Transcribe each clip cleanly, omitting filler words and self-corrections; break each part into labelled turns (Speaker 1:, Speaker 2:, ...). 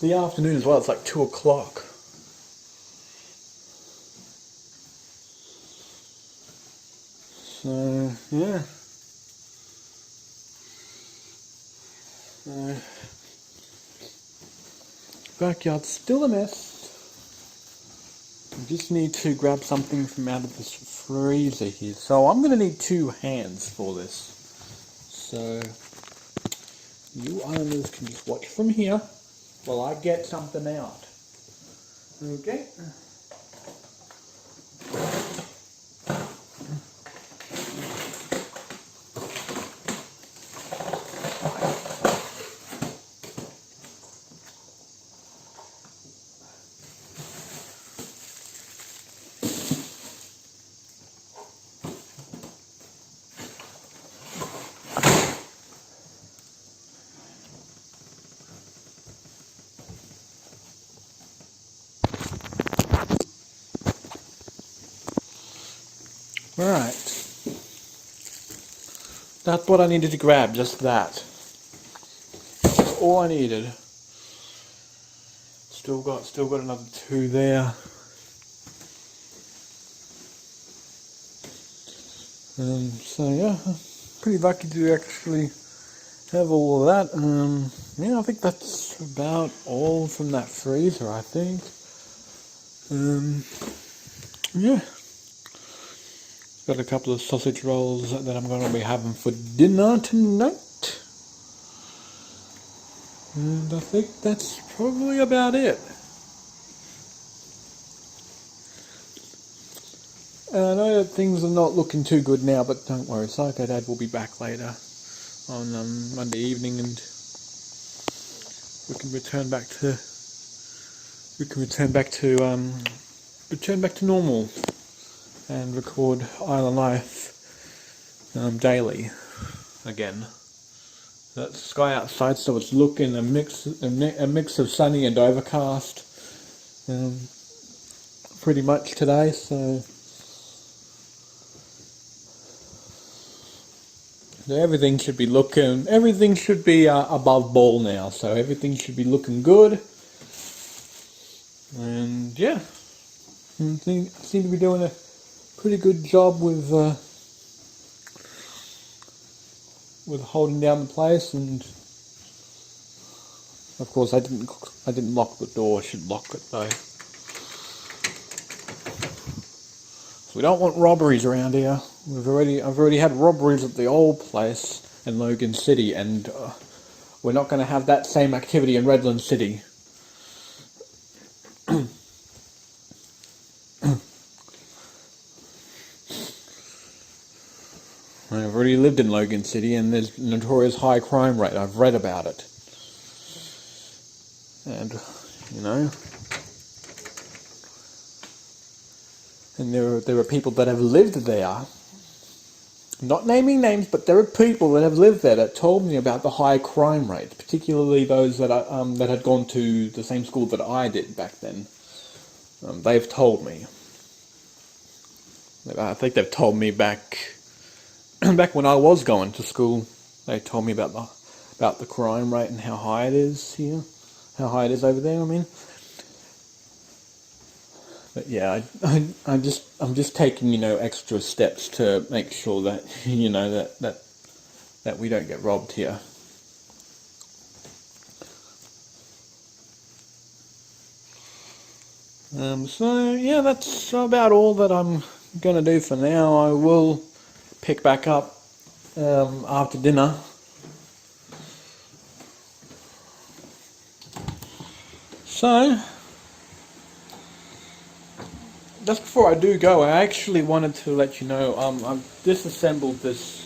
Speaker 1: the afternoon as well. It's like 2 o'clock. So, yeah. Backyard's still a mess. I just need to grab something from out of this freezer here. So I'm going to need 2 hands for this. So you owners can just watch from here while I get something out. Okay. Alright. That's what I needed to grab, just that. That's all I needed. Still got another 2 there. So yeah, pretty lucky to actually have all of that. Yeah, I think that's about all from that freezer, I think. Yeah. Got a couple of sausage rolls that I'm going to be having for dinner tonight. And I think that's probably about it. And I know that things are not looking too good now, but don't worry, Psycho Dad will be back later on Monday evening, and we can return back to normal and record Island Life daily again. That's the sky outside, so it's looking a mix of sunny and overcast pretty much today. So everything should be above ball now. So everything should be looking good. And yeah, I seem to be doing a pretty good job with holding down the place, and of course I didn't lock the door. I should lock it though. So we don't want robberies around here. I've already had robberies at the old place in Logan City, and we're not going to have that same activity in Redland City. I've already lived in Logan City, and there's a notorious high crime rate. I've read about it. And, you know, and there are people that have lived there. Not naming names, but there are people that have lived there that told me about the high crime rate, particularly those that had gone to the same school that I did back then. They've told me. I think they've told me back when I was going to school. They told me about the crime rate and how high it is here, how high it is over there. I mean, but yeah, I'm just taking extra steps to make sure that that we don't get robbed here. So yeah, that's about all that I'm gonna do for now. I will pick back up after dinner. So just before I do go, I actually wanted to let you know I've disassembled this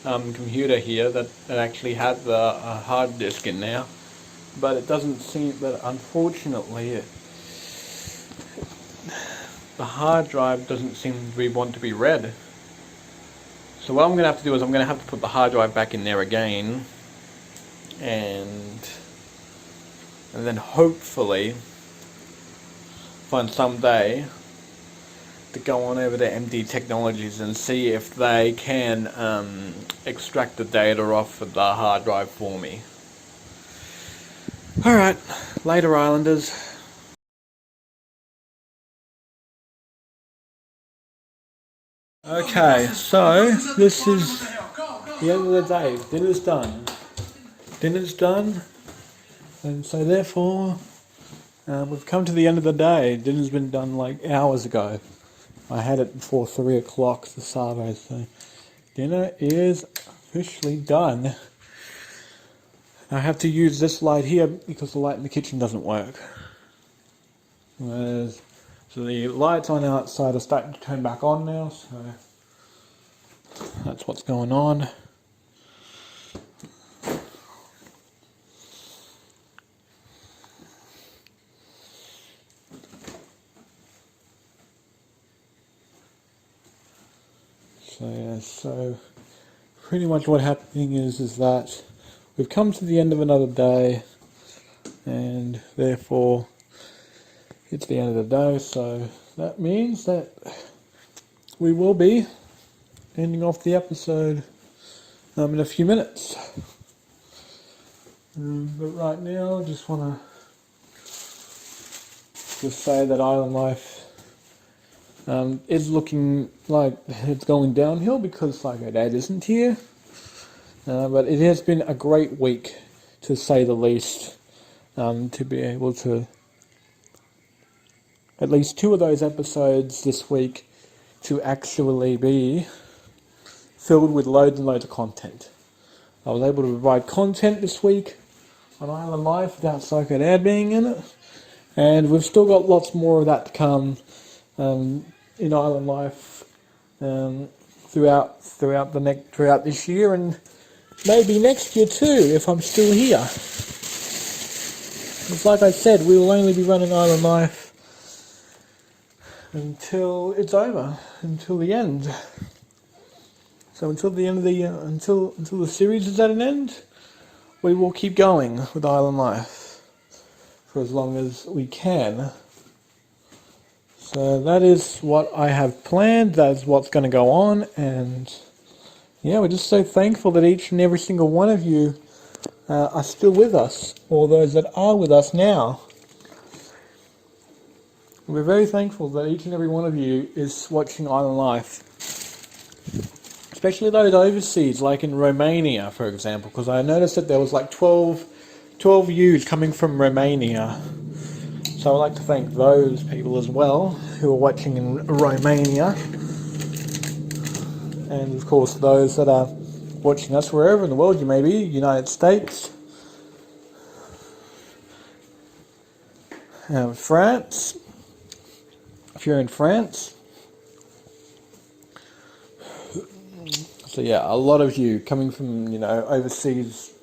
Speaker 1: computer here that actually had the hard disk in there, but it doesn't seem, but unfortunately the hard drive doesn't seem to want to be read. So what I'm going to have to do is I'm going to have to put the hard drive back in there again, and then hopefully find some day to go on over to MD Technologies and see if they can extract the data off of the hard drive for me. Alright, Later, Islanders. Okay, so this is the end of the day. Dinner's done. Dinner's done, and so therefore we've come to the end of the day. Dinner's been done like hours ago. I had it before 3 o'clock, the Savo, so dinner is officially done. I have to use this light here because the light in the kitchen doesn't work. So the lights on outside are starting to turn back on now, so that's what's going on. So pretty much what happening is that we've come to the end of another day, and therefore it's the end of the day, so that means that we will be ending off the episode in a few minutes. But right now I just want to say that Island Life is looking like it's going downhill because like our dad isn't here. But it has been a great week, to say the least, to be able to at least 2 of those episodes this week to actually be filled with loads and loads of content. I was able to provide content this week on Island Life without Psycho Dad being in it, and we've still got lots more of that to come in Island Life throughout this year, and maybe next year too if I'm still here. It's like I said, we will only be running Island Life until it's over, until the end. So until the end of the until the series is at an end, we will keep going with Island Life for as long as we can. So that is what I have planned. That is what's going to go on, and yeah, we're just so thankful that each and every single one of you are still with us, or those that are with us now. We're very thankful that each and every one of you is watching Island Life, especially those overseas, like in Romania, for example, because I noticed that there was like 12 views coming from Romania. So I'd like to thank those people as well who are watching in Romania, and of course those that are watching us wherever in the world you may be, United States, France, if you're in France. So yeah, a lot of you coming from, overseas,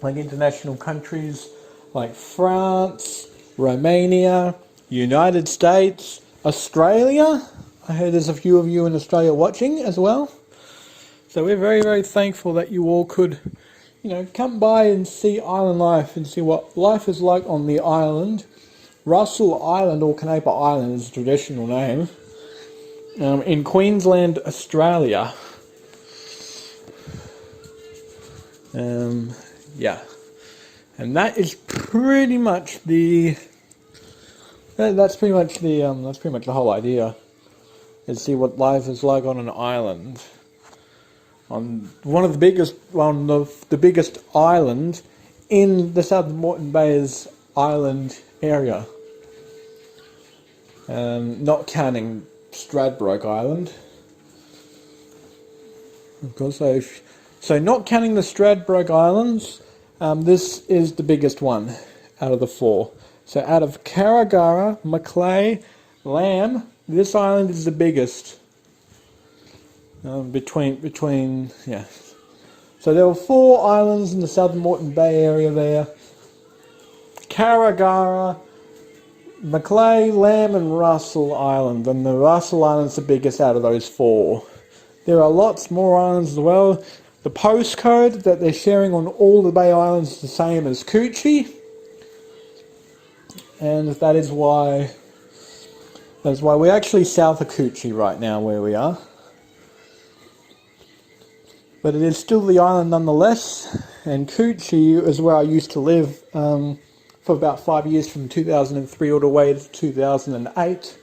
Speaker 1: like international countries like France, Romania, United States, Australia. I heard there's a few of you in Australia watching as well. So we're very, very thankful that you all could, come by and see Island Life and see what life is like on the island. Russell Island, or Canaper Island is the traditional name, in Queensland, Australia. Yeah. And that is pretty much that's pretty much the whole idea, is see what life is like on an island, on the biggest island in the Southern Moreton Bay's island area, not counting Stradbroke Island. Of course, so not counting the Stradbroke Islands. This is the biggest one out of the 4. So out of Carragara, Macleay, Lamb, this island is the biggest. Between. So there were 4 islands in the Southern Moreton Bay area there. Carragara, Macleay, Lamb and Russell Island. And the Russell Island's the biggest out of those 4. There are lots more islands as well. The postcode that they're sharing on all the Bay Islands is the same as Coochie, and that is why we're actually south of Coochie right now, where we are. But it is still the island nonetheless, and Coochie is where I used to live for about 5 years, from 2003 all the way to 2008.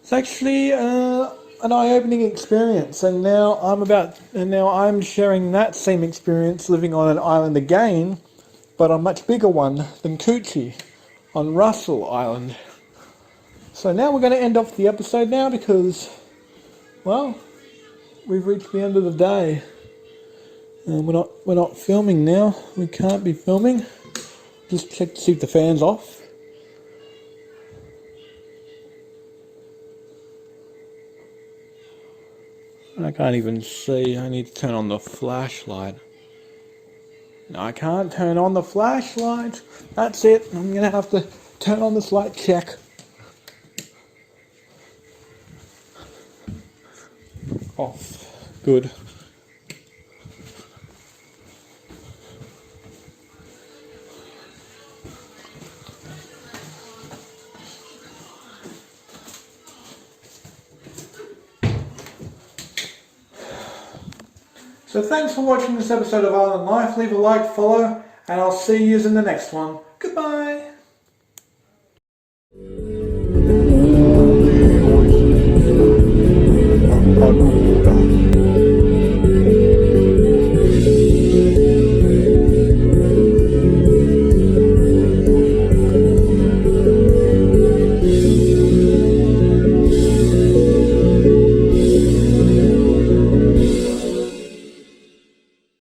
Speaker 1: It's actually an eye-opening experience, and now I'm sharing that same experience living on an island again, but a much bigger one than Coochie, on Russell Island. So now we're going to end off the episode now because, well, we've reached the end of the day. We're not filming now. We can't be filming. Just check to see if the fan's off. I can't even see. I need to turn on the flashlight. No, I can't turn on the flashlight. That's it. I'm going to have to turn on this light check. Off. Good. So thanks for watching this episode of Island Life. Leave a like, follow, and I'll see you in the next one. Goodbye.